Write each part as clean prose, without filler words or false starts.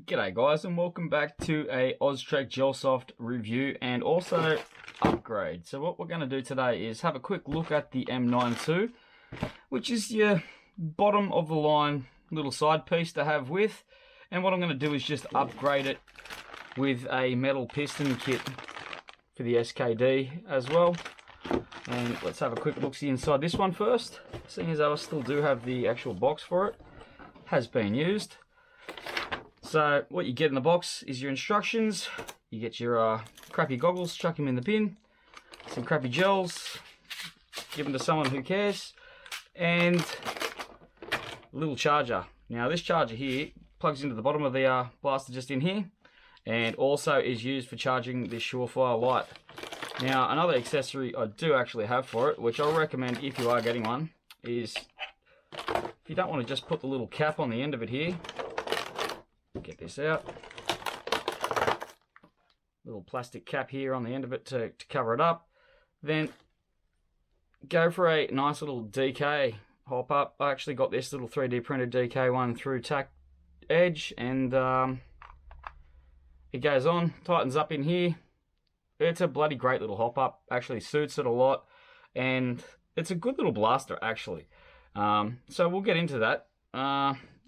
G'day guys, and welcome back to a Oztrek Gelsoft review and also upgrade. So what we're going to do today is have a quick look at the M92, which is your bottom of the line little side piece to have with, and what I'm going to do is just upgrade it with a metal piston kit for the SKD as well. And let's have a quick look see inside this one first, seeing as I still do have the actual box for it. Has been used. So what you get in the box is your instructions. You get your crappy goggles, chuck them in the bin, some crappy gels, give them to someone who cares, and a little charger. Now this charger here plugs into the bottom of the blaster just in here, and also is used for charging this Surefire light. Now another accessory I do actually have for it, which I'll recommend if you are getting one, is if you don't want to just put the little cap on the end of it here, get this out, little plastic cap here on the end of it to cover it up, then go for a nice little DK hop up. I actually got this little 3D printed DK one through Tack Edge, and it goes on, tightens up in here. It's a bloody great little hop up, actually suits it a lot, and it's a good little blaster actually. So we'll get into that.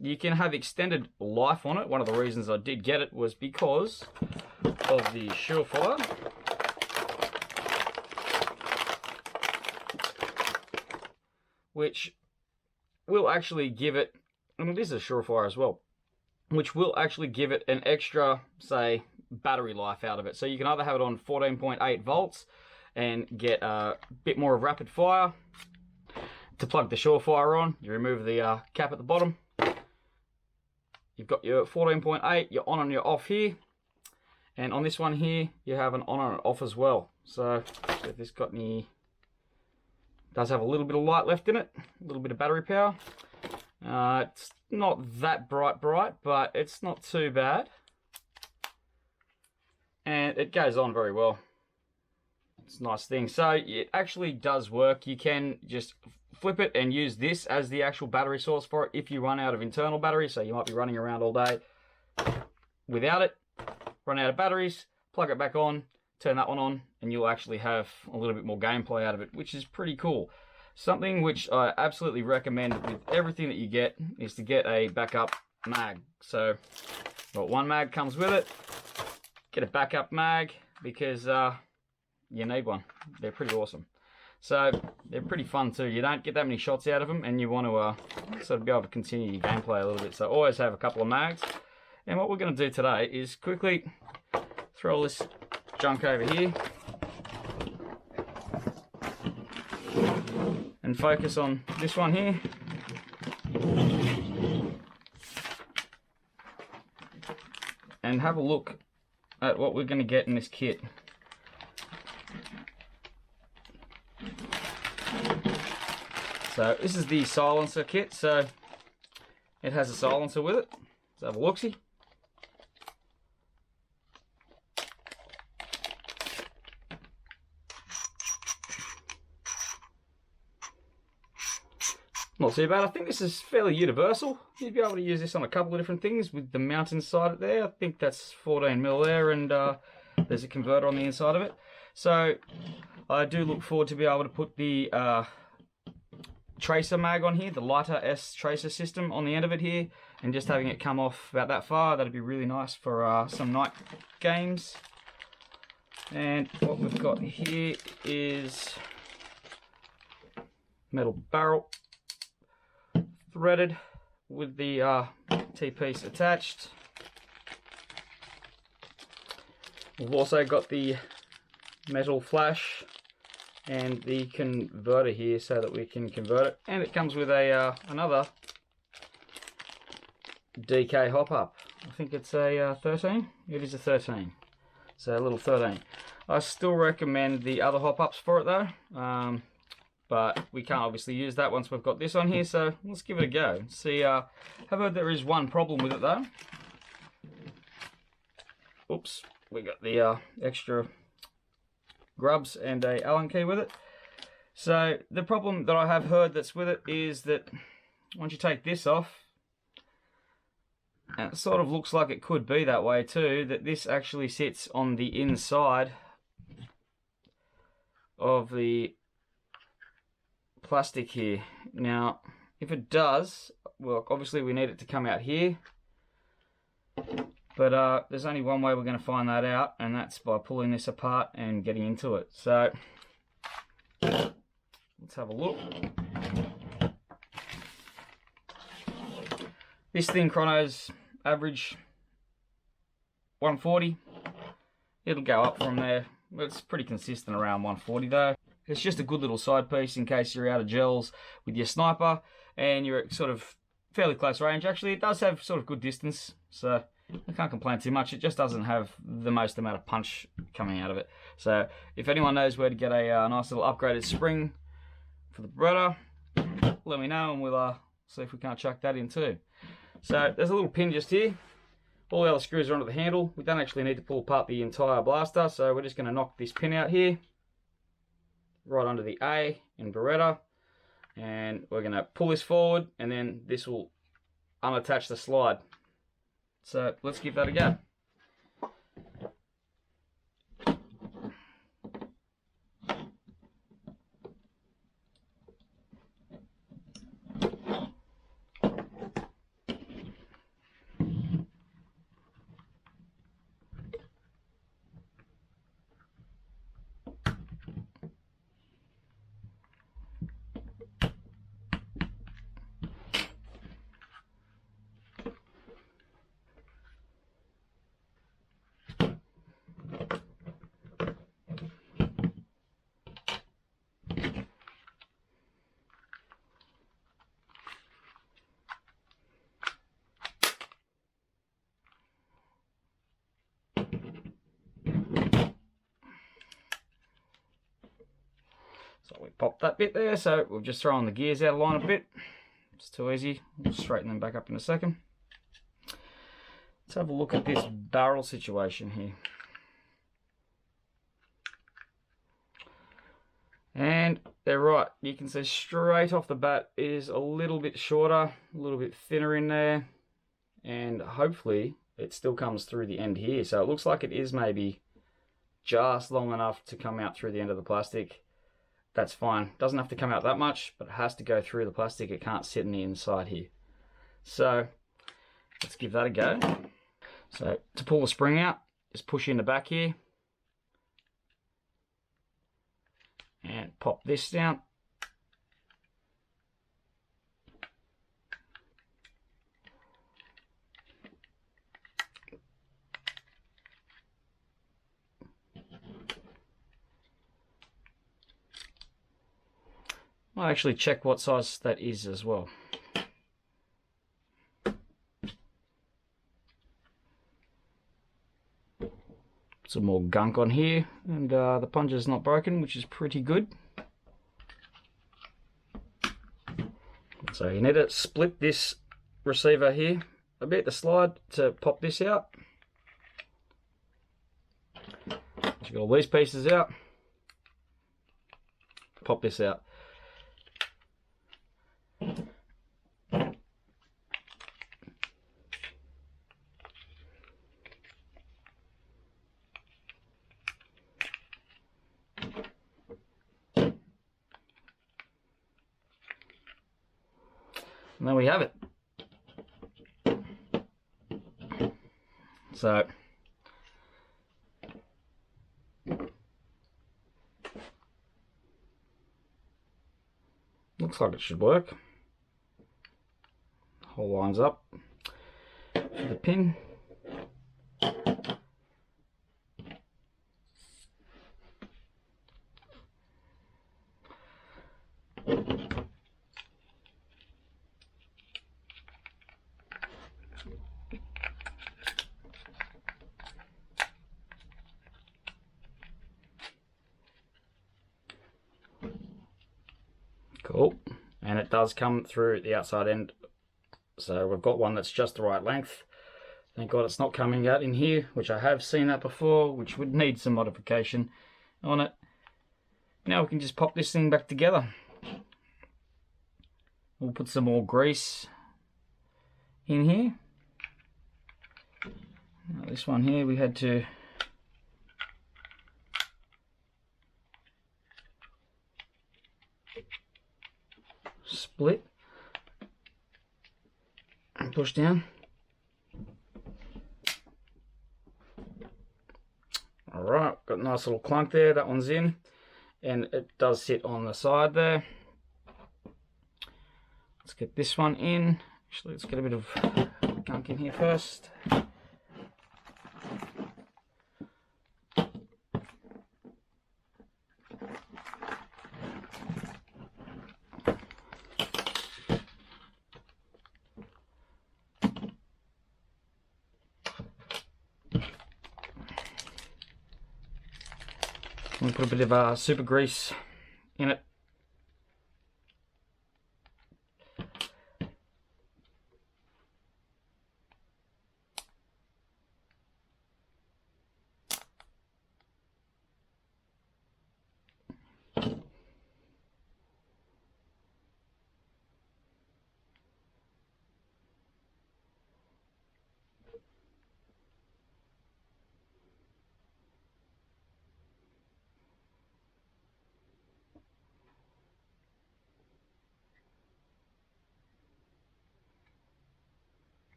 You can have extended life on it. One of the reasons I did get it was because of the Surefire. Which will actually give it, I mean this is a Surefire as well, which will actually give it an extra, say, battery life out of it. So you can either have it on 14.8 volts and get a bit more of rapid fire. To plug the Surefire on, you remove the cap at the bottom. You've got your 14.8, your on and your off here. And on this one here, you have an on and an off as well. So if this got any, does have a little bit of light left in it, a little bit of battery power. It's not that bright, but it's not too bad. And it goes on very well. It's a nice thing. So it actually does work. You can just flip it and use this as the actual battery source for it if you run out of internal battery. So you might be running around all day without it, run out of batteries, plug it back on, turn that one on, and you'll actually have a little bit more gameplay out of it, which is pretty cool. Something which I absolutely recommend with everything that you get is to get a backup mag. So well, one mag comes with it. Get a backup mag because you need one. They're pretty awesome. So they're pretty fun too. You don't get that many shots out of them, and you want to sort of be able to continue your gameplay a little bit. So always have a couple of mags. And what we're going to do today is quickly throw all this junk over here and focus on this one here. And have a look at what we're going to get in this kit. So this is the silencer kit, so it has a silencer with it. Let's have a look-see. Not too bad. I think this is fairly universal. You'd be able to use this on a couple of different things with the mount inside it there. I think that's 14mm there, and there's a converter on the inside of it. So I do look forward to be able to put the tracer mag on here, the lighter S tracer system on the end of it here, and just having it come off about that far. That'd be really nice for some night games. And what we've got here is metal barrel, threaded with the T-piece attached. We've also got the metal flash and the converter here so that we can convert it, and it comes with a another DK hop up. I think it's a 13. It is a 13, so a little 13. I still recommend the other hop ups for it though, but we can't obviously use that once we've got this on here, so let's give it a go. See, I've heard there is one problem with it though. Oops, we got the extra grubs and a Allen key with it. So the problem that I have heard that's with it is that once you take this off, And it sort of looks like it could be that way too, that this actually sits on the inside of the plastic here. Now, if it does, well, obviously we need it to come out here. But there's only one way we're going to find that out, and that's by pulling this apart and getting into it. So, let's have a look. This thing chronos average 140. It'll go up from there. It's pretty consistent around 140 though. It's just a good little side piece in case you're out of gels with your sniper and you're at sort of fairly close range. Actually, it does have sort of good distance, so I can't complain too much. It just doesn't have the most amount of punch coming out of it. So if anyone knows where to get a nice little upgraded spring for the Beretta, let me know and we'll see if we can't chuck that in too. So there's a little pin just here. All the other screws are onto the handle. We don't actually need to pull apart the entire blaster, so we're just going to knock this pin out here, right under the A in Beretta, and we're going to pull this forward, and then this will unattach the slide. So let's give that a go. So we pop that bit there, so we've just thrown the gears out of line a bit. It's too easy. We'll straighten them back up in a second. Let's have a look at this barrel situation here. And they're right. You can see straight off the bat it is a little bit shorter, a little bit thinner in there, and hopefully it still comes through the end here. So it looks like it is maybe just long enough to come out through the end of the plastic. That's fine. Doesn't have to come out that much, but it has to go through the plastic. It can't sit in the inside here. So let's give that a go. So to pull the spring out, just push in the back here and pop this down. I'll actually check what size that is as well. Some more gunk on here, and the puncher's not broken, which is pretty good. So you need to split this receiver here a bit, the slide, to pop this out. You got all these pieces out. Pop this out. And there we have it. So looks like it should work. Hole lines up for the pin. Cool, and it does come through the outside end, so we've got one that's just the right length. Thank God it's not coming out in here, which I have seen that before, which would need some modification on it. Now we can just pop this thing back together. We'll put some more grease in here. this one here we had to split and push down. Alright, got a nice little clunk there, that one's in, and it does sit on the side there. Let's get this one in. Actually, let's get a bit of gunk in here first. I'm going to put a bit of super grease in it.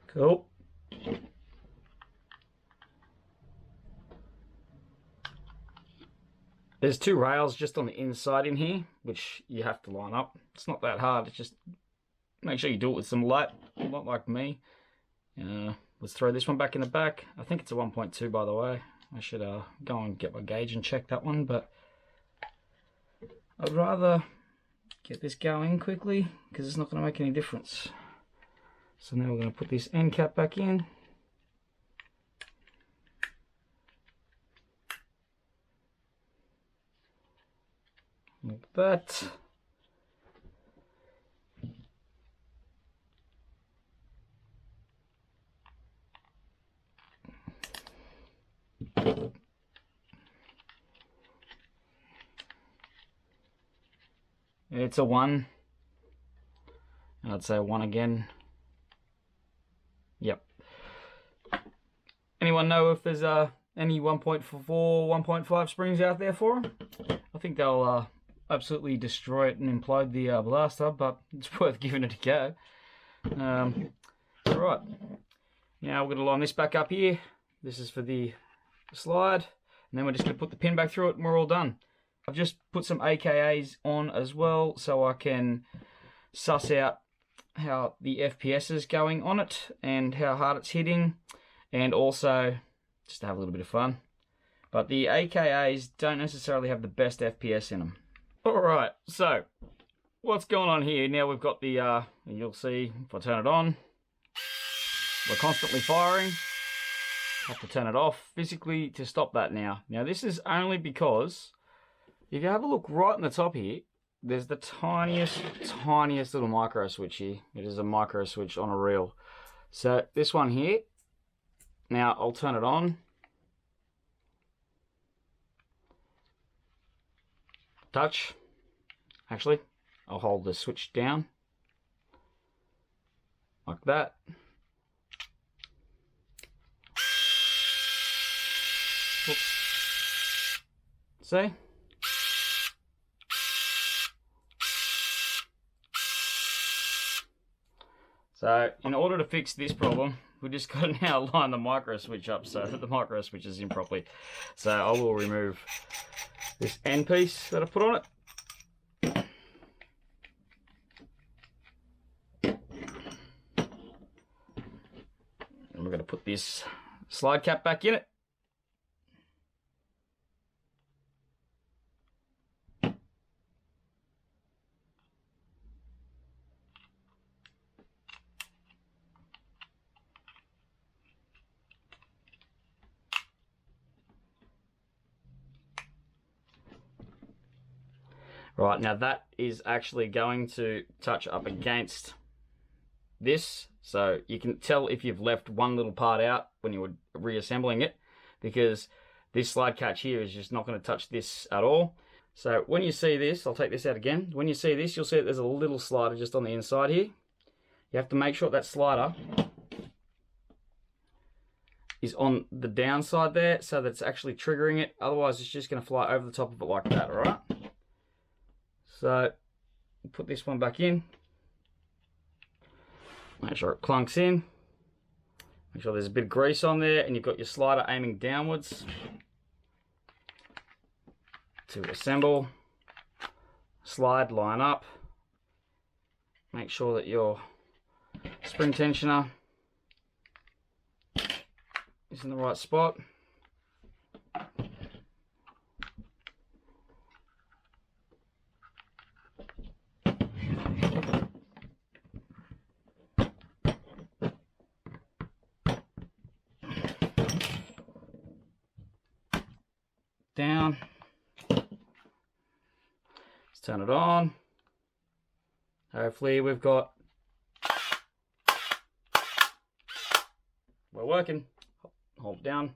Cool. There's two rails just on the inside in here, which you have to line up. It's not that hard. It's just make sure you do it with some light, not like me. Let's throw this one back in the back. I think it's a 1.2, by the way. I should go and get my gauge and check that one, but I'd rather get this going quickly because it's not going to make any difference. So now we're going to put this end cap back in. Like that. It's a 1. And I'd say a 1 again. Yep. Anyone know if there's any 1.4, 1.5 springs out there for them? I think they'll absolutely destroy it and implode the blaster, but it's worth giving it a go. Alright. Now we're going to line this back up here. This is for the slide. And then we're just going to put the pin back through it and we're all done. I've just put some AKAs on as well so I can suss out how the FPS is going on it and how hard it's hitting, and also just to have a little bit of fun. But the AKAs don't necessarily have the best FPS in them. Alright, so what's going on here? Now we've got the, you'll see if I turn it on, we're constantly firing. Have to turn it off physically to stop that now. Now this is only because if you have a look right on the top here, there's the tiniest little micro switch here. It is a micro switch on a reel. So this one here, now I'll turn it on. Touch. Actually, I'll hold the switch down. Like that. Oops. See? So in order to fix this problem, we just got to now line the micro switch up so that the micro switch is in properly. So I will remove this end piece that I put on it. And we're going to put this slide cap back in it. Right, now that is actually going to touch up against this. So you can tell if you've left one little part out when you were reassembling it, because this slide catch here is just not going to touch this at all. So when you see this, I'll take this out again. When you see this, you'll see that there's a little slider just on the inside here. You have to make sure that slider is on the downside there so that it's actually triggering it. Otherwise, it's just going to fly over the top of it like that, all right? So, put this one back in. Make sure it clunks in. Make sure there's a bit of grease on there, and you've got your slider aiming downwards to assemble. Slide, line up. Make sure that your spring tensioner is in the right spot. Down. Let's turn it on. Hopefully we're working. Hold down.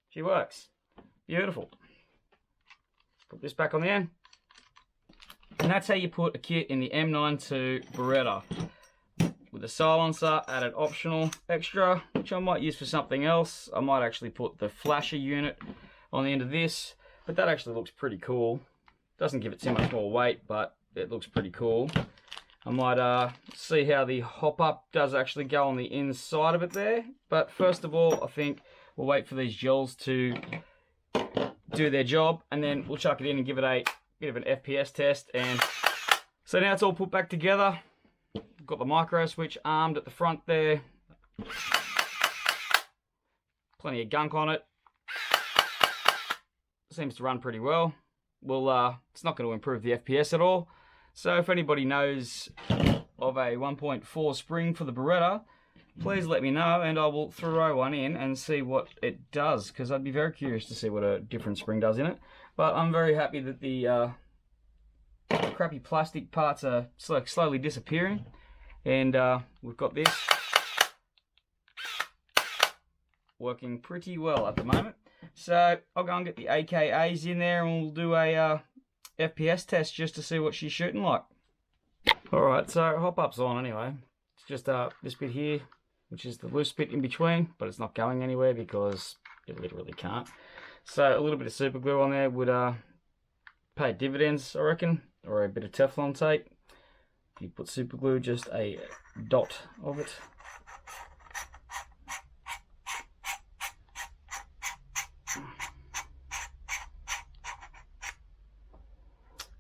She works. Beautiful. Put this back on the end. And that's how you put a kit in the M92 Beretta. With a silencer, added optional extra, which I might use for something else. I might actually put the flasher unit on the end of this, but that actually looks pretty cool. Doesn't give it too much more weight, but it looks pretty cool. I might see how the hop-up does actually go on the inside of it there. But first of all, I think we'll wait for these gels to do their job, and then we'll chuck it in and give it a bit of an FPS test. And so now it's all put back together. Got the micro switch armed at the front there. Plenty of gunk on it. Seems to run pretty well. Well, it's not going to improve the FPS at all. So if anybody knows of a 1.4 spring for the Beretta, please let me know and I will throw one in and see what it does, because I'd be very curious to see what a different spring does in it. But I'm very happy that the crappy plastic parts are slowly disappearing, and we've got this working pretty well at the moment. So I'll go and get the AKAs in there and we'll do a FPS test just to see what she's shooting like. Alright, so hop-up's on anyway. It's just this bit here, which is the loose bit in between, but it's not going anywhere because it literally can't. So a little bit of super glue on there would pay dividends, I reckon, or a bit of Teflon tape. If you put super glue, just a dot of it.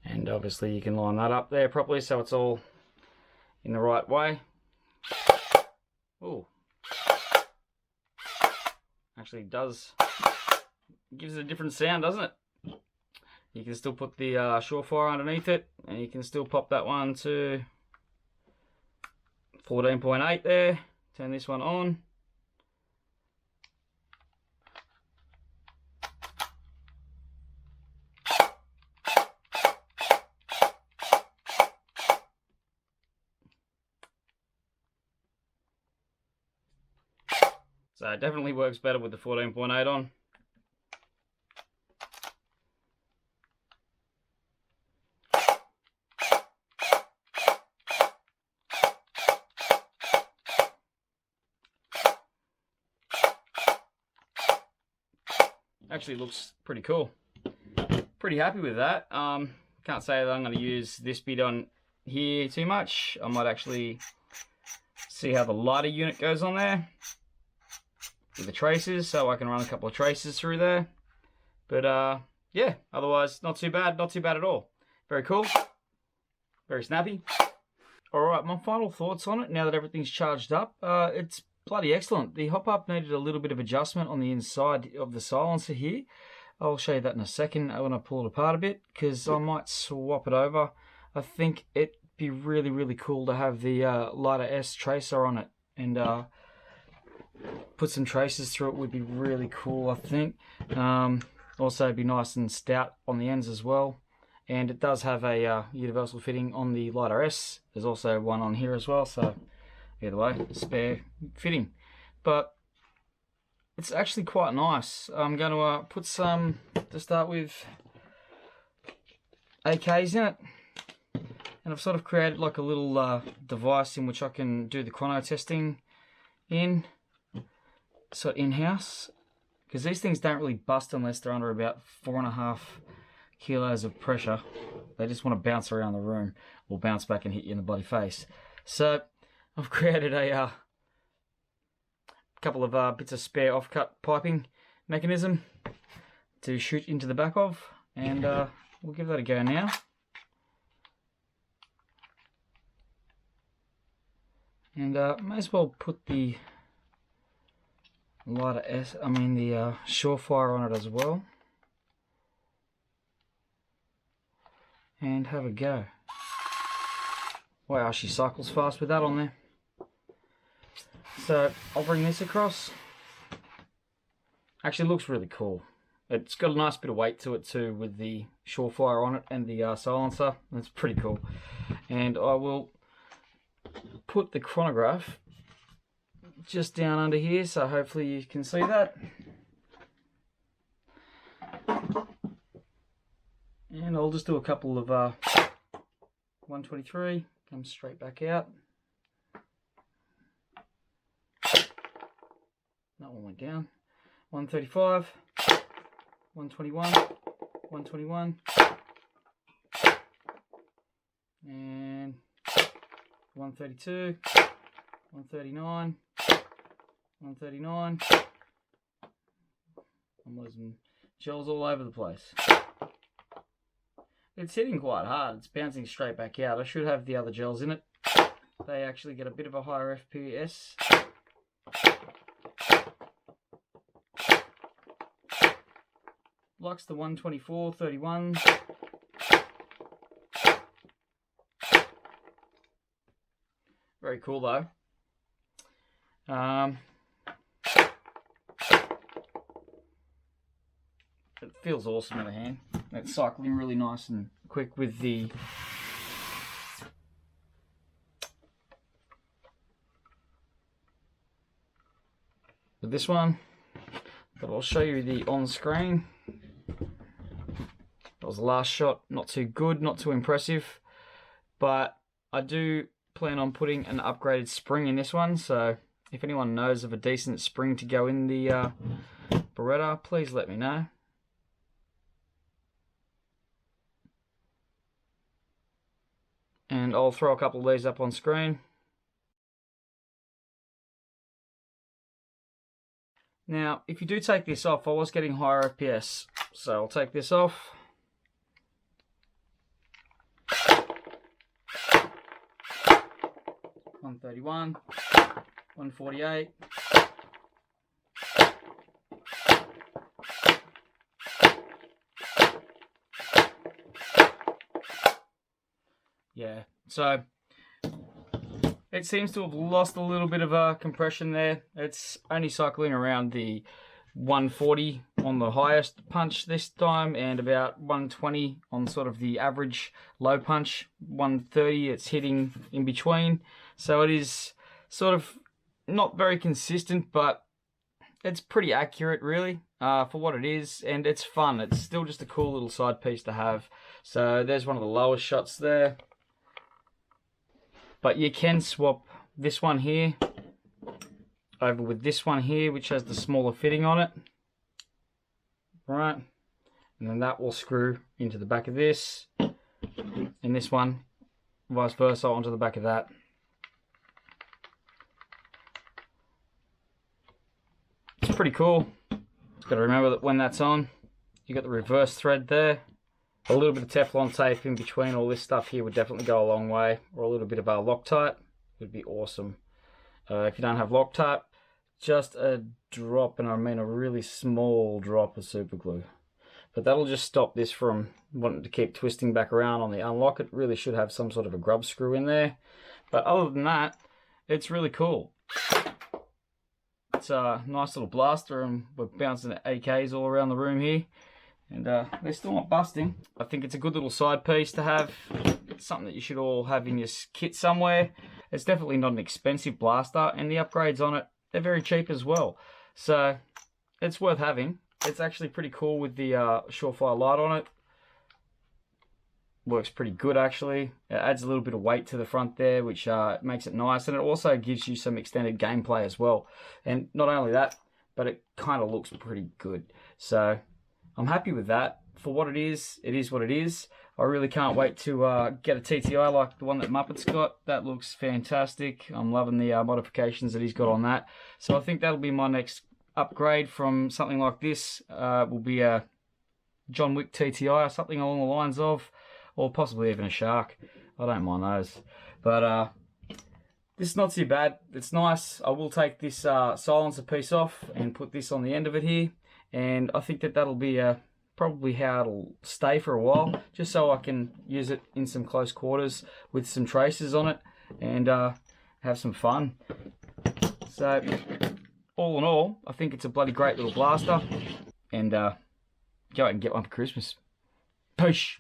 And obviously you can line that up there properly so it's all in the right way. Oh, actually does, gives it a different sound, doesn't it? You can still put the Surefire underneath it, and you can still pop that one to 14.8 there. Turn this one on. So it definitely works better with the 14.8 on. Actually looks pretty cool. Pretty happy with that. Can't say that I'm going to use this bit on here too much. I might actually see how the lighter unit goes on there with the traces, so I can run a couple of traces through there. But yeah, otherwise not too bad at all. Very cool, very snappy. Alright, my final thoughts on it now that everything's charged up. It's bloody excellent. The hop-up needed a little bit of adjustment on the inside of the silencer here. I'll show you that in a second when I pull it apart a bit, because I might swap it over. I think it'd be really cool to have the lighter S tracer on it, and put some traces through it would be really cool, I think. Also it'd be nice and stout on the ends as well. And it does have a universal fitting on the lighter S. There's also one on here as well, so either way, spare fitting. But it's actually quite nice. I'm going to put some, to start with, AKs in it. And I've sort of created like a little device in which I can do the chrono testing in, so in-house. Because these things don't really bust unless they're under about 4.5 kilos of pressure. They just want to bounce around the room or bounce back and hit you in the bloody face. So I've created a couple of bits of spare offcut piping mechanism to shoot into the back of, and we'll give that a go now. And may as well put the the Surefire on it as well, and have a go. Wow, she cycles fast with that on there. So I'll bring this across. Actually, looks really cool. It's got a nice bit of weight to it too, with the Surefire on it and the silencer. That's pretty cool. And I will put the chronograph just down under here, so hopefully you can see that. And I'll just do a couple of 123, come straight back out. That one went down. 135, 121, 121, and 132, 139, 139. I'm losing gels all over the place. It's hitting quite hard. It's bouncing straight back out. I should have the other gels in it. They actually get a bit of a higher FPS. Likes the 124, 31. Very cool though. It feels awesome in the hand. It's cycling really nice and quick with the this one. But I'll show you the on screen. That was the last shot. Not too good, not too impressive, but I do plan on putting an upgraded spring in this one, so if anyone knows of a decent spring to go in the Beretta, please let me know. And I'll throw a couple of these up on screen. Now, if you do take this off, I was getting higher FPS, so I'll take this off. $131, $148. Yeah, so it seems to have lost a little bit of compression there. It's only cycling around the 140 on the highest punch this time, and about 120 on sort of the average low punch. 130 it's hitting in between. So it is sort of not very consistent, but it's pretty accurate really for what it is, and it's fun. It's still just a cool little side piece to have. So there's one of the lowest shots there. But you can swap this one here over with this one here, which has the smaller fitting on it. Right. And then that will screw into the back of this. And this one, vice versa, onto the back of that. It's pretty cool. Just got to remember that when that's on, you got the reverse thread there. A little bit of Teflon tape in between all this stuff here would definitely go a long way, or a little bit of our Loctite would be awesome. If you don't have Loctite, just a drop, and I mean a really small drop of super glue. But that'll just stop this from wanting to keep twisting back around on the unlock. It really should have some sort of a grub screw in there. But other than that, it's really cool. It's a nice little blaster, and we're bouncing AKs all around the room here. And they're still not busting. I think it's a good little side piece to have. It's something that you should all have in your kit somewhere. It's definitely not an expensive blaster, and the upgrades on it, they're very cheap as well. So it's worth having. It's actually pretty cool with the Surefire light on it. Works pretty good actually. It adds a little bit of weight to the front there, which makes it nice, and it also gives you some extended gameplay as well. And not only that, but it kind of looks pretty good. So I'm happy with that. For what it is what it is. I really can't wait to get a TTI like the one that Muppet's got. That looks fantastic. I'm loving the modifications that he's got on that. So I think that'll be my next upgrade from something like this. Will be a John Wick TTI or something along the lines of, or possibly even a shark. I don't mind those. But this is not too bad. It's nice. I will take this silencer piece off and put this on the end of it here. And I think that that'll be probably how it'll stay for a while, just so I can use it in some close quarters with some traces on it and have some fun. So all in all, I think it's a bloody great little blaster, and go out and get one for Christmas. Peace.